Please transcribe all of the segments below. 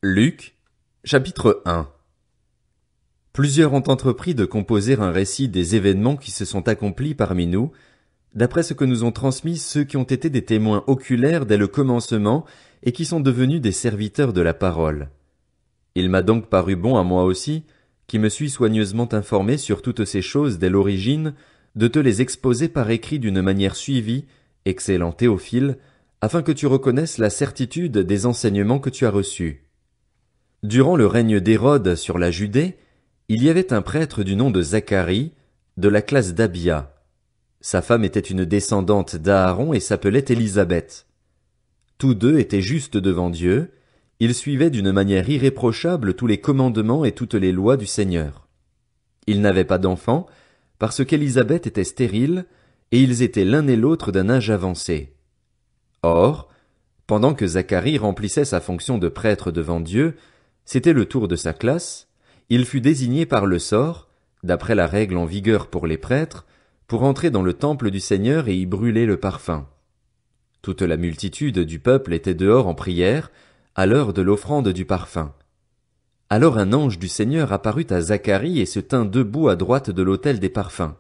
Luc, chapitre 1. Plusieurs ont entrepris de composer un récit des événements qui se sont accomplis parmi nous, d'après ce que nous ont transmis ceux qui ont été des témoins oculaires dès le commencement et qui sont devenus des serviteurs de la parole. Il m'a donc paru bon à moi aussi, qui me suis soigneusement informé sur toutes ces choses dès l'origine, de te les exposer par écrit d'une manière suivie, excellent Théophile, afin que tu reconnaisses la certitude des enseignements que tu as reçus. Durant le règne d'Hérode sur la Judée, il y avait un prêtre du nom de Zacharie, de la classe d'Abia. Sa femme était une descendante d'Aaron et s'appelait Élisabeth. Tous deux étaient justes devant Dieu, ils suivaient d'une manière irréprochable tous les commandements et toutes les lois du Seigneur. Ils n'avaient pas d'enfants, parce qu'Élisabeth était stérile, et ils étaient l'un et l'autre d'un âge avancé. Or, pendant que Zacharie remplissait sa fonction de prêtre devant Dieu, c'était le tour de sa classe, il fut désigné par le sort, d'après la règle en vigueur pour les prêtres, pour entrer dans le temple du Seigneur et y brûler le parfum. Toute la multitude du peuple était dehors en prière, à l'heure de l'offrande du parfum. Alors un ange du Seigneur apparut à Zacharie et se tint debout à droite de l'autel des parfums.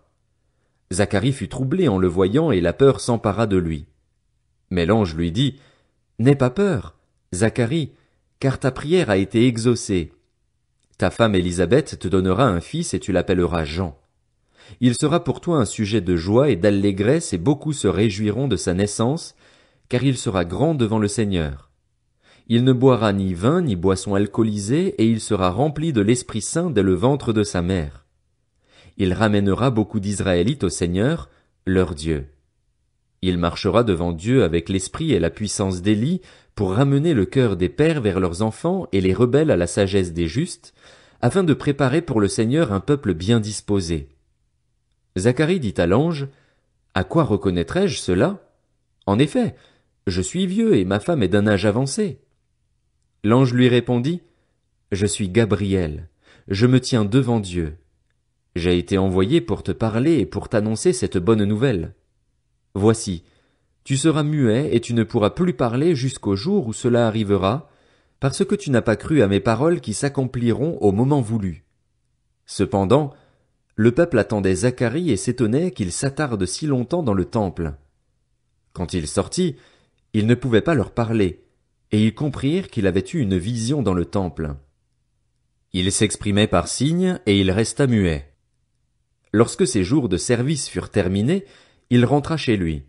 Zacharie fut troublé en le voyant et la peur s'empara de lui. Mais l'ange lui dit, « N'aie pas peur, Zacharie, car ta prière a été exaucée. Ta femme Élisabeth te donnera un fils et tu l'appelleras Jean. Il sera pour toi un sujet de joie et d'allégresse et beaucoup se réjouiront de sa naissance, car il sera grand devant le Seigneur. Il ne boira ni vin ni boisson alcoolisée et il sera rempli de l'Esprit Saint dès le ventre de sa mère. Il ramènera beaucoup d'Israélites au Seigneur, leur Dieu. Il marchera devant Dieu avec l'esprit et la puissance d'Élie pour ramener le cœur des pères vers leurs enfants et les rebelles à la sagesse des justes, afin de préparer pour le Seigneur un peuple bien disposé. Zacharie dit à l'ange, « À quoi reconnaîtrai-je cela? En effet, je suis vieux et ma femme est d'un âge avancé. » L'ange lui répondit, « Je suis Gabriel, je me tiens devant Dieu. J'ai été envoyé pour te parler et pour t'annoncer cette bonne nouvelle. Voici, tu seras muet et tu ne pourras plus parler jusqu'au jour où cela arrivera, parce que tu n'as pas cru à mes paroles qui s'accompliront au moment voulu. » Cependant, le peuple attendait Zacharie et s'étonnait qu'il s'attarde si longtemps dans le temple. Quand il sortit, il ne pouvait pas leur parler, et ils comprirent qu'il avait eu une vision dans le temple. Il s'exprimait par signes et il resta muet. Lorsque ses jours de service furent terminés, il rentra chez lui.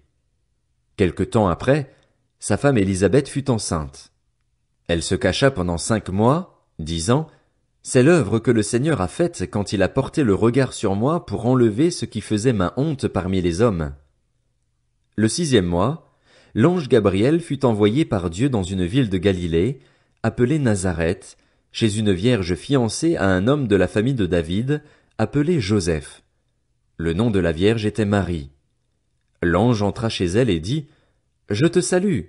Quelque temps après, sa femme Élisabeth fut enceinte. Elle se cacha pendant 5 mois, disant, « C'est l'œuvre que le Seigneur a faite quand il a porté le regard sur moi pour enlever ce qui faisait ma honte parmi les hommes. » Le 6e mois, l'ange Gabriel fut envoyé par Dieu dans une ville de Galilée, appelée Nazareth, chez une vierge fiancée à un homme de la famille de David, appelé Joseph. Le nom de la vierge était Marie. L'ange entra chez elle et dit, « Je te salue,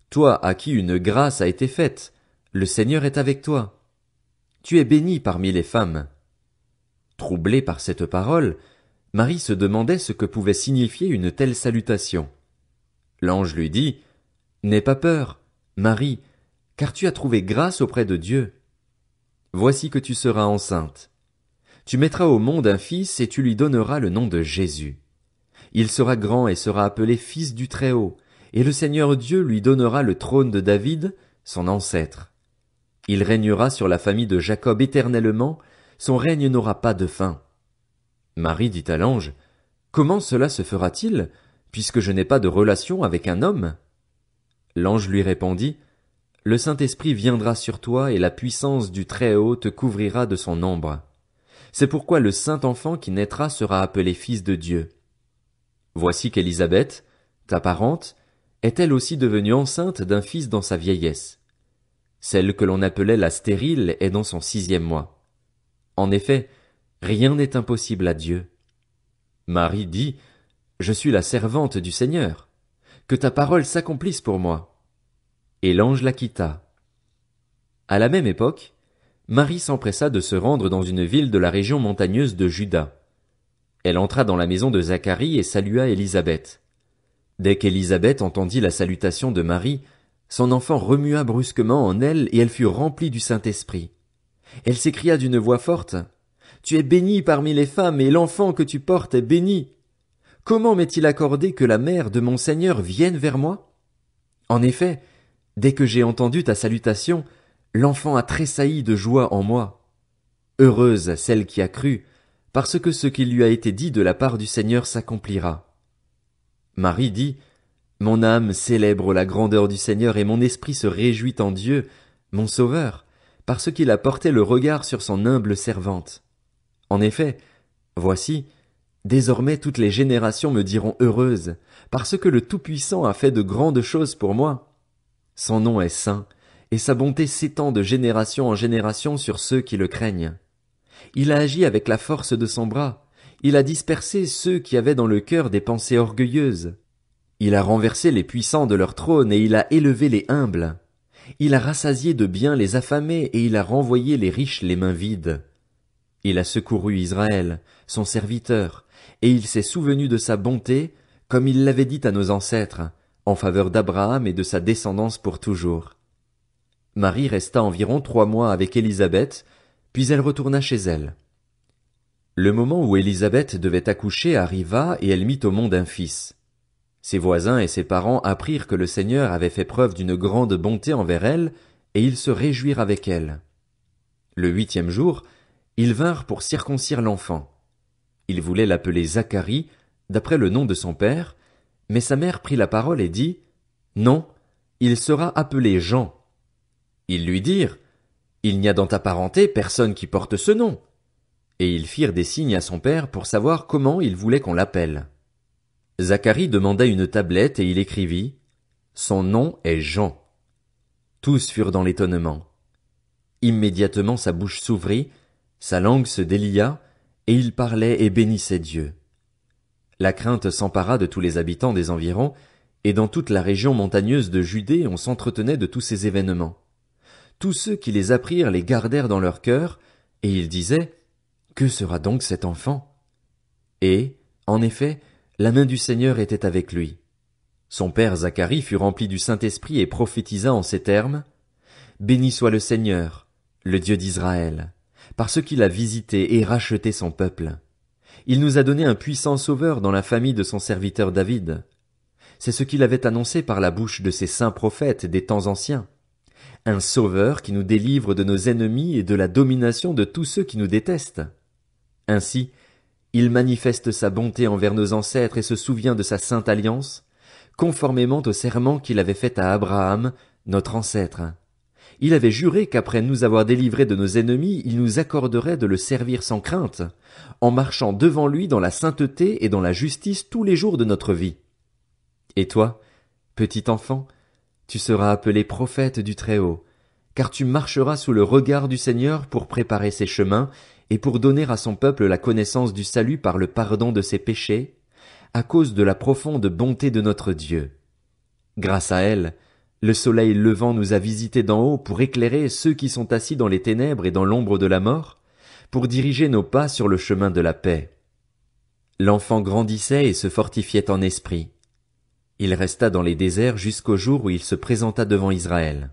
toi à qui une grâce a été faite, le Seigneur est avec toi. Tu es bénie parmi les femmes. » Troublée par cette parole, Marie se demandait ce que pouvait signifier une telle salutation. L'ange lui dit, « N'aie pas peur, Marie, car tu as trouvé grâce auprès de Dieu. Voici que tu seras enceinte. Tu mettras au monde un fils et tu lui donneras le nom de Jésus. Il sera grand et sera appelé Fils du Très-Haut, et le Seigneur Dieu lui donnera le trône de David, son ancêtre. Il régnera sur la famille de Jacob éternellement, son règne n'aura pas de fin. » Marie dit à l'ange, « Comment cela se fera-t-il, puisque je n'ai pas de relation avec un homme? » L'ange lui répondit, « Le Saint-Esprit viendra sur toi et la puissance du Très-Haut te couvrira de son ombre. C'est pourquoi le saint enfant qui naîtra sera appelé Fils de Dieu. Voici qu'Élisabeth, ta parente, est elle aussi devenue enceinte d'un fils dans sa vieillesse. Celle que l'on appelait la stérile est dans son 6e mois. En effet, rien n'est impossible à Dieu. » Marie dit, « Je suis la servante du Seigneur. Que ta parole s'accomplisse pour moi. » Et l'ange la quitta. À la même époque, Marie s'empressa de se rendre dans une ville de la région montagneuse de Juda. Elle entra dans la maison de Zacharie et salua Élisabeth. Dès qu'Élisabeth entendit la salutation de Marie, Son enfant remua brusquement en elle et elle fut remplie du Saint-Esprit. Elle s'écria d'une voix forte, « Tu es bénie parmi les femmes et l'enfant que tu portes est béni. Comment m'est-il accordé que la mère de mon Seigneur vienne vers moi? En effet, dès que j'ai entendu ta salutation, l'enfant a tressailli de joie en moi. Heureuse celle qui a cru, parce que ce qui lui a été dit de la part du Seigneur s'accomplira. » Marie dit, « Mon âme célèbre la grandeur du Seigneur et mon esprit se réjouit en Dieu, mon Sauveur, parce qu'il a porté le regard sur son humble servante. En effet, voici, désormais toutes les générations me diront heureuse, parce que le Tout-Puissant a fait de grandes choses pour moi. Son nom est saint, et sa bonté s'étend de génération en génération sur ceux qui le craignent. Il a agi avec la force de son bras, il a dispersé ceux qui avaient dans le cœur des pensées orgueilleuses. Il a renversé les puissants de leur trône et il a élevé les humbles. Il a rassasié de biens les affamés et il a renvoyé les riches les mains vides. Il a secouru Israël, son serviteur, et il s'est souvenu de sa bonté, comme il l'avait dit à nos ancêtres, en faveur d'Abraham et de sa descendance pour toujours. Marie resta environ 3 mois avec Élisabeth, puis elle retourna chez elle. Le moment où Élisabeth devait accoucher arriva et elle mit au monde un fils. Ses voisins et ses parents apprirent que le Seigneur avait fait preuve d'une grande bonté envers elle, et ils se réjouirent avec elle. Le 8e jour, ils vinrent pour circoncire l'enfant. Ils voulaient l'appeler Zacharie, d'après le nom de son père, mais sa mère prit la parole et dit, « Non, il sera appelé Jean. » Ils lui dirent, « Il n'y a dans ta parenté personne qui porte ce nom. » Et ils firent des signes à son père pour savoir comment il voulait qu'on l'appelle. Zacharie demanda une tablette et il écrivit, « Son nom est Jean. » Tous furent dans l'étonnement. Immédiatement sa bouche s'ouvrit, sa langue se délia, et il parlait et bénissait Dieu. La crainte s'empara de tous les habitants des environs, et dans toute la région montagneuse de Judée on s'entretenait de tous ces événements. Tous ceux qui les apprirent les gardèrent dans leur cœur, et ils disaient, « Que sera donc cet enfant? » Et, en effet, la main du Seigneur était avec lui. Son père Zacharie fut rempli du Saint-Esprit et prophétisa en ces termes, « Béni soit le Seigneur, le Dieu d'Israël, parce qu'il a visité et racheté son peuple. Il nous a donné un puissant sauveur dans la famille de son serviteur David. C'est ce qu'il avait annoncé par la bouche de ses saints prophètes des temps anciens. Un sauveur qui nous délivre de nos ennemis et de la domination de tous ceux qui nous détestent. Ainsi, il manifeste sa bonté envers nos ancêtres et se souvient de sa sainte alliance, conformément au serment qu'il avait fait à Abraham, notre ancêtre. Il avait juré qu'après nous avoir délivrés de nos ennemis, il nous accorderait de le servir sans crainte, en marchant devant lui dans la sainteté et dans la justice tous les jours de notre vie. Et toi, petit enfant, tu seras appelé prophète du Très-Haut, car tu marcheras sous le regard du Seigneur pour préparer ses chemins et pour donner à son peuple la connaissance du salut par le pardon de ses péchés, à cause de la profonde bonté de notre Dieu. Grâce à elle, le soleil levant nous a visités d'en haut pour éclairer ceux qui sont assis dans les ténèbres et dans l'ombre de la mort, pour diriger nos pas sur le chemin de la paix. L'enfant grandissait et se fortifiait en esprit. Il resta dans les déserts jusqu'au jour où il se présenta devant Israël.